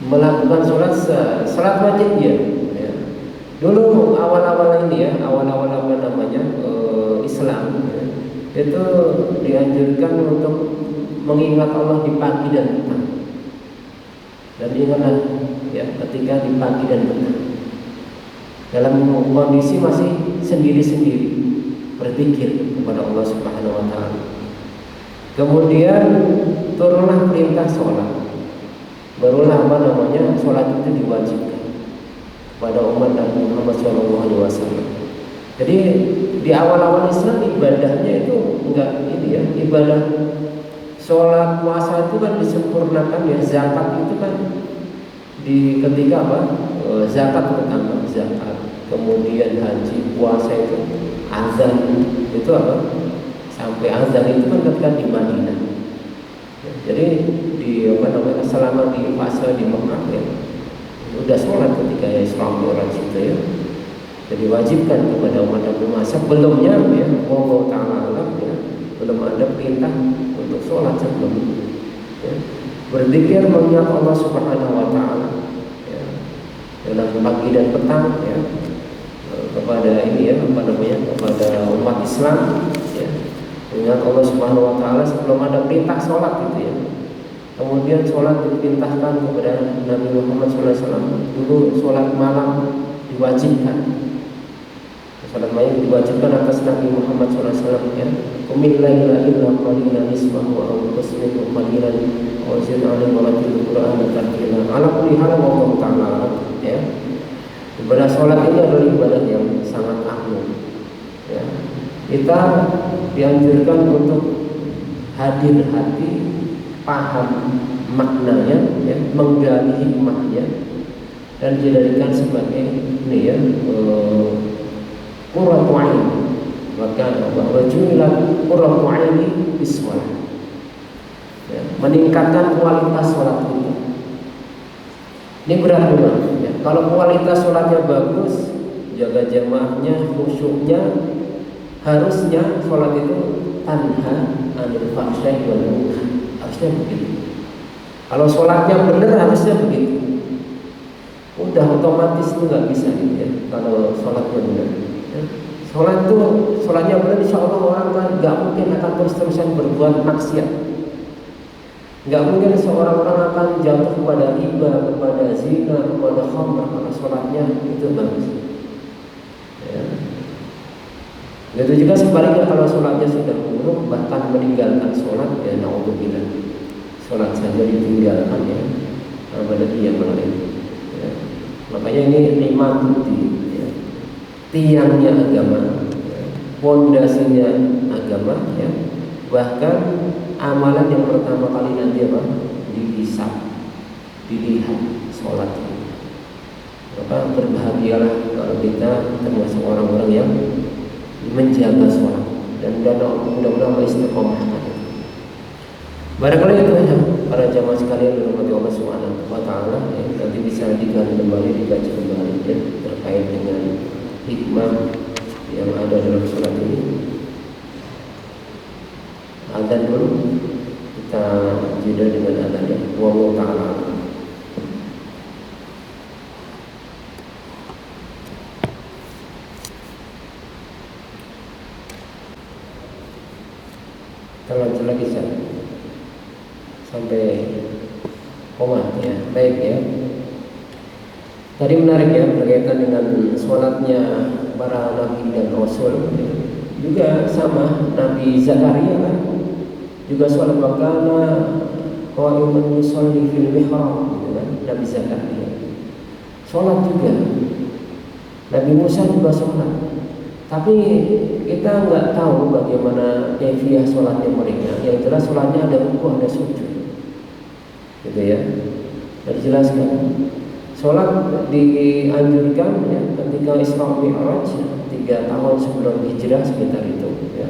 Melakukan sholat wajib ya. Dulu awal-awal ini ya, awal-awal apa namanya Islam ya, itu dianjurkan untuk mengingat Allah di pagi dan petang. Dan ingatlah ya ketika di pagi dan petang dalam kondisi masih sendiri-sendiri berzikir kepada Allah Subhanahu wa taala. Kemudian turunlah perintah sholat. Barulah apa namanya sholat itu diwajibkan pada umat Nabi Muhammad SAW. Jadi di awal-awal Islam ibadahnya itu enggak ini ya, ibadah sholat puasa itu kan disempurnakan ya, zakat itu kan di ketika apa zakat pertama zakat, kemudian haji, puasa itu azan itu apa sampai azan itu kan ketika di Madinah. Jadi di apa namanya selama di fase di Mekah ya udah sholat ketika Islam orang situ ya. Jadi wajibkan kepada umat Nabi Muhammad sebelumnya ya, Allah Taala ya, belum ada perintah untuk sholat sebelum ya. Berzikir mengingat Allah Subhanahu Wa Taala ya, dalam pagi dan petang ya, kepada ini ya apa namanya kepada umat Islam ya, mengingat Allah Subhanahu Wa Taala sebelum ada perintah sholat gitu ya. Kemudian sholat diperintahkan kepada Nabi Muhammad SAW. Dulu sholat malam diwajibkan. Sholat malam diwajibkan atas Nabi Muhammad SAW ya. Qumil laila illa qalilan nisfahu aw qismihi qalilan aw zid 'alaihi wa rattil Qur'ana tartila. Ala kulli hal Allah Ta'ala ya. Ibadah sholat ini adalah ibadah yang sangat agung ya. Kita dianjurkan untuk hadir hati, paham maknanya ya, menggali hikmahnya dan dijadikan sebagai ini ya qurratu ain. Maka bahwa jumilat qurratu aini bismillah ya, meningkatkan kualitas sholat kita. Ini berat memang ya. Kalau kualitas sholatnya bagus, jaga jamaahnya, khusyuknya, harusnya sholat itu tanha anil fahsya'i wal munkar. Harusnya begitu. Kalau sholatnya benar harusnya begitu. Udah otomatis itu nggak bisa gitu ya. Kalau sholatnya benar. Ya. Sholatnya benar, insya Allah orang kan nggak mungkin akan terus-terusan berbuat maksiat. Nggak mungkin seorang orang akan jatuh kepada riba, kepada zina, kepada khamr karena sholatnya itu bagus. Ya. Begitu juga sebaliknya kalau sholatnya sudah buruk, bahkan meninggalkan sholat ya naudzubillah, sholat saja ditinggalkan ya, pada dia melalui ya. Makanya ini nikmat ya. Tiangnya agama ya. Pondasinya agama ya. Bahkan amalan yang pertama kali nanti apa? Dihisab, dilihat sholat. Maka berbahagialah kalau kita termasuk orang-orang yang menjaga sholat dan mudah-mudahan istiqomah. Barangkali itu saja para jamaah sekalian dirahmati Allah Subhanahu wa taala ya, nanti bisa dikaji kembali ya, terkait dengan hikmah yang ada dalam sholat ini. Adzan dulu, kita jeda dengan adzan ya. Wallahu taala. Lanjut lagi sampai koma ya, baik ya. Tadi menarik ya berkaitan dengan sholatnya para nabi dan rasul. Juga sama Nabi Zakaria kan juga sholat wakana qa'iman yusalli fil mihrab gitu kan. Nabi Zakaria sholat juga. Nabi Musa juga sholat. Tapi kita nggak tahu bagaimana kaifiah sholatnya mereka. Yang jelas sholatnya ada ruku', ada sujud, gitu ya. Dan dijelaskan sholat dianjurkan ya, ketika Isra Mi'raj 3 tahun sebelum hijrah sekitar itu ya.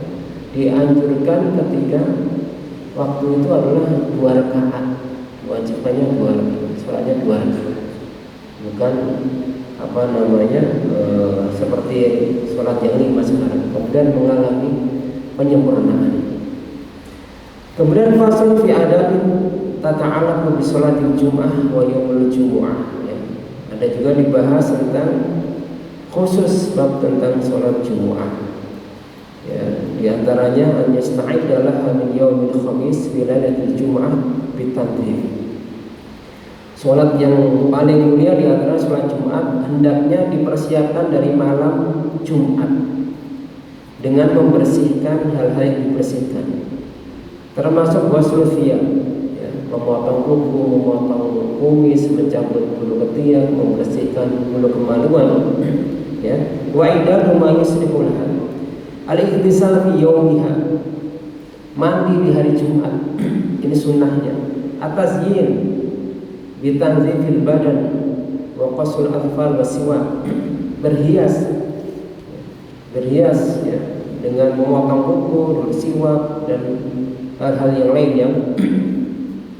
Dianjurkan ketika waktu itu adalah 2 rakaat. Wajibannya 2 rakaat, sholatnya 2 rakaat. Bukan seperti sholat yang 5 sekarang. Kemudian mengalami penyempurnaan. Kemudian fasal fi adabin tata'allaqu bi sholatil jum'ah wa yaumil jumu'ah ya. Ada juga dibahas tentang khusus bab tentang sholat Jumu'ah ya. Di antaranya an yasta'idda laha min yaumil khamis fi lailatul jumu'ah bitandhif. Sholat yang paling mulia di antara sholat Jumat hendaknya dipersiapkan dari malam Jumat dengan membersihkan hal-hal yang dibersihkan, termasuk ghusl thiyab ya, memotong kuku, memotong kumis, mencabut bulu ketiak, membersihkan bulu kemaluan ya. Wa idatu ma yusriful hal al-ightisal fi yaumiha, mandi di hari Jumat ini sunnahnya. Atas yin bitanzifil badan wa qasul atfal wa siwak, berhias ya, dengan memotong kuku, bersiwak dan hal-hal yang lain yang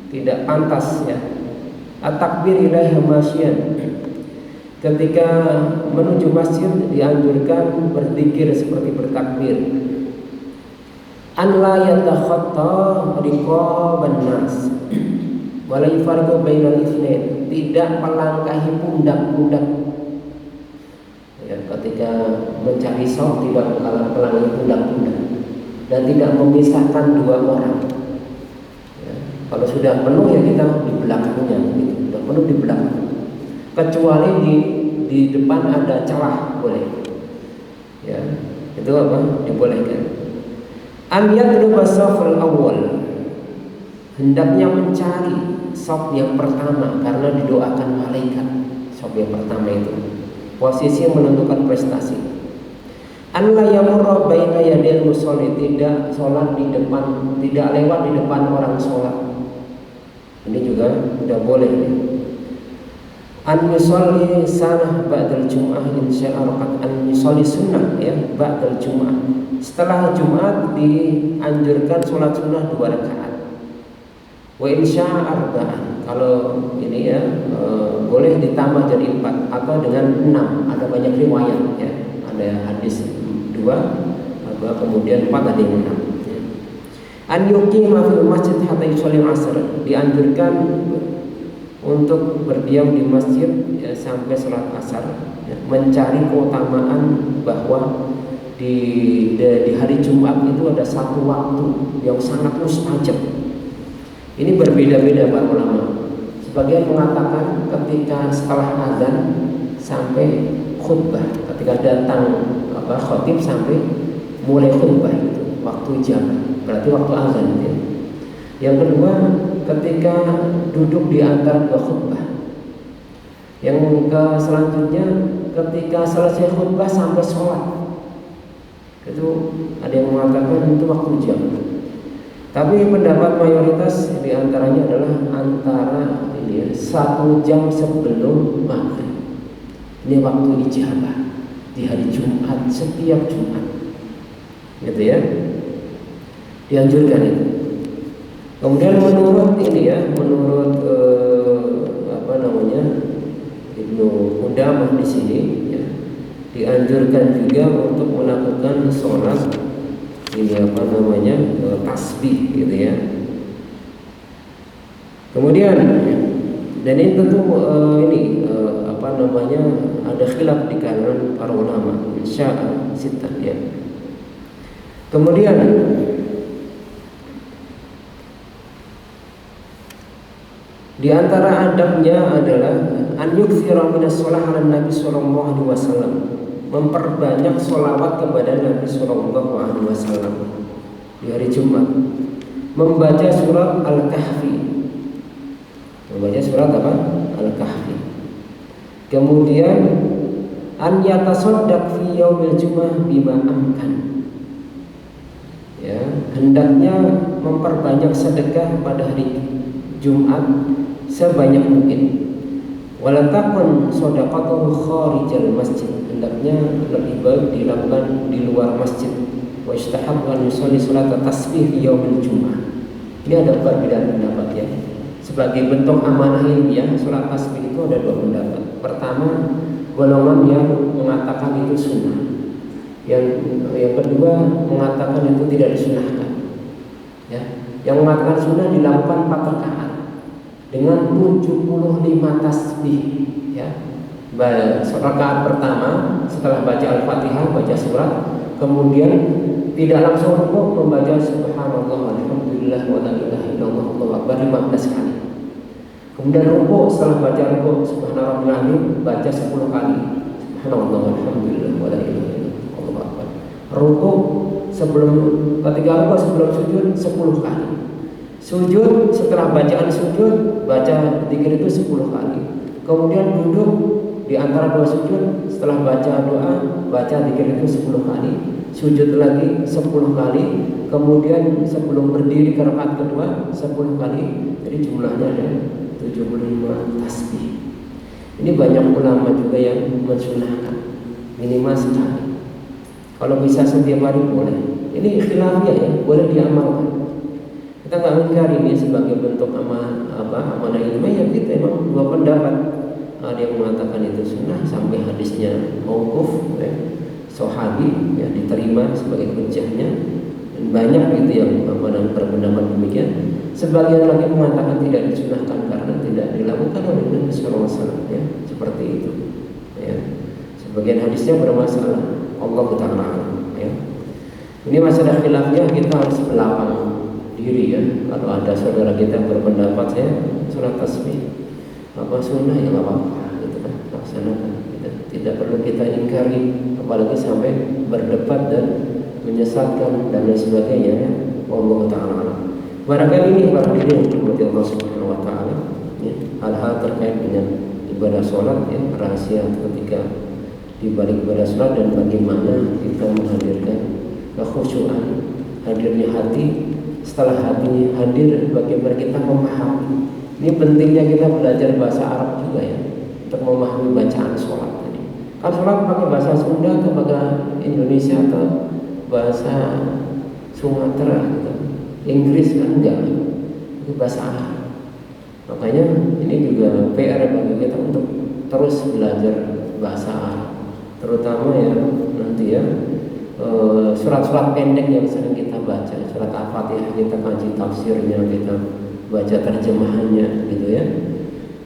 tidak pantas ya. At-takbir ilaiha masyian, ketika menuju masjid dianjurkan berzikir seperti bertakbir. An la yatakhatta riqaban nas wala yufarriqu bainal itsnain, tidak melangkahi pundak-pundak ya, ketika mencari shaf tidak melangkahi pundak-pundak dan tidak memisahkan 2 orang ya. Kalau sudah penuh ya kita di belakangnya gitu. Sudah penuh di belakang, kecuali di depan ada celah boleh ya, itu apa dibolehkan. An yatluba shafal awwal, hendaknya mencari shaf yang pertama karena didoakan malaikat. Shaf yang pertama itu posisi yang menentukan prestasi. An la yamurra baina yadil musolli, tidak sholat di depan, tidak lewat di depan orang sholat. Ini juga tidak boleh. An yusolli sanah ba'dal jum'ah insya'a rakaat, an yusolli sunnah ya ba'dal jum'ah, setelah Jumat dianjurkan sholat sunnah 2 rakaat. Wa insya'a arba'an, kalau ini ya boleh ditambah jadi 4 atau dengan 6, ada banyak riwayat ya, ada hadis 2 kemudian 4 ada yang 6 ya. An yuqima fil masjid hatta yusolli asar, dianjurkan untuk berdiam di masjid ya, sampai sholat asar ya. Mencari keutamaan bahwa di hari Jumat itu ada satu waktu yang sangat mustajab. Ini berbeda-beda para ulama. Sebagian mengatakan ketika setelah azan sampai khutbah, ketika datang khatib sampai mulai khutbah itu waktu ijabah, berarti waktu azan ya. Yang kedua ketika duduk di antara 2 khutbah. Yang selanjutnya ketika selesai khutbah sampai sholat. Itu ada yang mengatakan itu waktu ijabah. Tapi pendapat mayoritas diantaranya adalah antara ini ya, 1 jam sebelum maghrib. Ini waktu ijabah di hari Jumat, setiap Jumat, gitu ya, dianjurkan itu. Kemudian menurut ini ya, menurut Ibnu Qudamah di sini ya, dianjurkan juga untuk melakukan sholat ini tasbih gitu ya. Kemudian dan ini tentu ada khilaf di kalangan para ulama insya'a sittah ya. Kemudian Di antara adabnya adalah an yukthira minas shalah 'ala Nabi sallallahu alaihi wasallam, memperbanyak sholawat kepada Nabi sallallahu alaihi wasallam di hari Jumat, membaca surat Al-Kahfi. Membaca surat apa? Al-Kahfi. Kemudian an yatasaddaq fi yaumil jum'ah bima amkan. Ya, hendaknya memperbanyak sedekah pada hari Jumat sebanyak mungkin. Wala takun shadaqatuhu kharijal masjid, hendaknya lebih baik dilakukan di luar masjid. Wa istahabbu an yusalli salat tasbih fi yaumil jum'ah. Ini ada perbedaan pendapat ya. Sebagai bentuk amanah ilmiah, salat tasbih itu ada dua pendapat. Pertama, golongan yang mengatakan itu sunnah. Yang kedua mengatakan itu tidak disunahkan. Ya, yang mengatakan sunnah dilakukan 4 rakaat dengan 75 tasbih. Ya, rakaat pertama setelah baca Al-Fatihah, baca surat, kemudian tidak langsung rukuk, membaca subhanallah alhamdulillah wa la ilaha illallah Allahu akbar 15 kali. Kemudian rukuk, setelah baca rukuk subhanallah baca 10 kali subhanallah alhamdulillah wa la ilaha illallah Allahu akbar. Rukuk ketika rukuk sebelum sujud 10 kali. Sujud setelah bacaan sujud baca zikir itu 10 kali. Kemudian duduk di antara dua sujud setelah baca doa baca zikir itu 10 kali. Sujud lagi 10 kali, kemudian sebelum berdiri ke rakaat kedua 10 kali. Jadi jumlahnya ada 75 tasbih. Ini banyak ulama juga yang mensunahkan minimal sekali. Kalau bisa setiap hari boleh. Ini khilafiyah ya, boleh diamalkan. Kita nggak mengingkari ini sebagai bentuk amanah ilmiah ya, kita emang dua pendapat. Ada yang mengatakan itu sunnah sampai hadisnya mauquf ya, sahabi ya, diterima sebagai hujjahnya, dan banyak gitu yang berpendapat demikian. Sebagian lagi mengatakan tidak disunahkan karena tidak dilakukan oleh Nabi sallallahu alaihi wasallam ya, seperti itu ya. Sebagian hadisnya bermasalah, Allah Ta'ala ya. Ini masalah khilafiyah, kita harus melapang diri ya. Kalau ada saudara kita berpendapat saya surat tasbih sunnah ya nggak apa-apa gitu kan, laksanakan. Tidak perlu kita ingkari, apalagi sampai berdebat dan menyesatkan dan lain sebagainya ya. Allah Ta'ala. Barangkali ini para hadirin yang Allah Subhanahu wa taala ya, hal-hal terkait dengan ibadah sholat ya, rahasia ketika di balik ibadah sholat dan bagaimana kita menghadirkan kekhusyuan, hadirnya hati. Setelah hati hadir, bagaimana kita memahami. Ini pentingnya kita belajar bahasa Arab juga ya, untuk memahami bacaan sholat tadi. Kan sholat pakai bahasa Sunda atau bahasa Indonesia atau bahasa Sumatera gitu. Inggris kan enggak, itu bahasa Arab. Makanya ini juga PR bagi kita untuk terus belajar bahasa Arab, terutama ya nanti ya surat-surat pendek yang sering kita baca, surat Al-Fatihah kita kaji tafsirnya, kita baca terjemahannya gitu ya.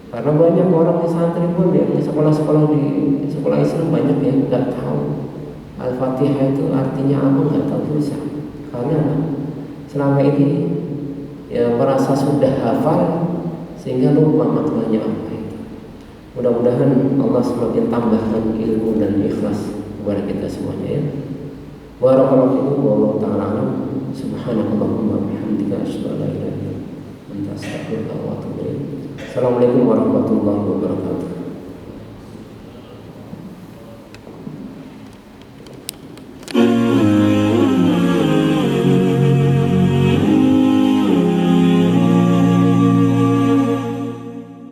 Karena banyak orang di santri pun ya, di sekolah-sekolah di sekolah Islam banyak yang nggak tahu Al-Fatihah itu artinya apa, nggak tahu bisa. Karena selama ini ya merasa sudah hafal sehingga lupa maknanya apa itu. Mudah-mudahan Allah semakin tambahkan ilmu dan ikhlas kepada kita semuanya ya. Barakallahu fiikum wallahu ta'ala alam. Subhanakallahumma wa bihamdika asyhadu an la ilaha illa anta astaghfiruka wa atubu ilaik. Assalamualaikum warahmatullahi wabarakatuh.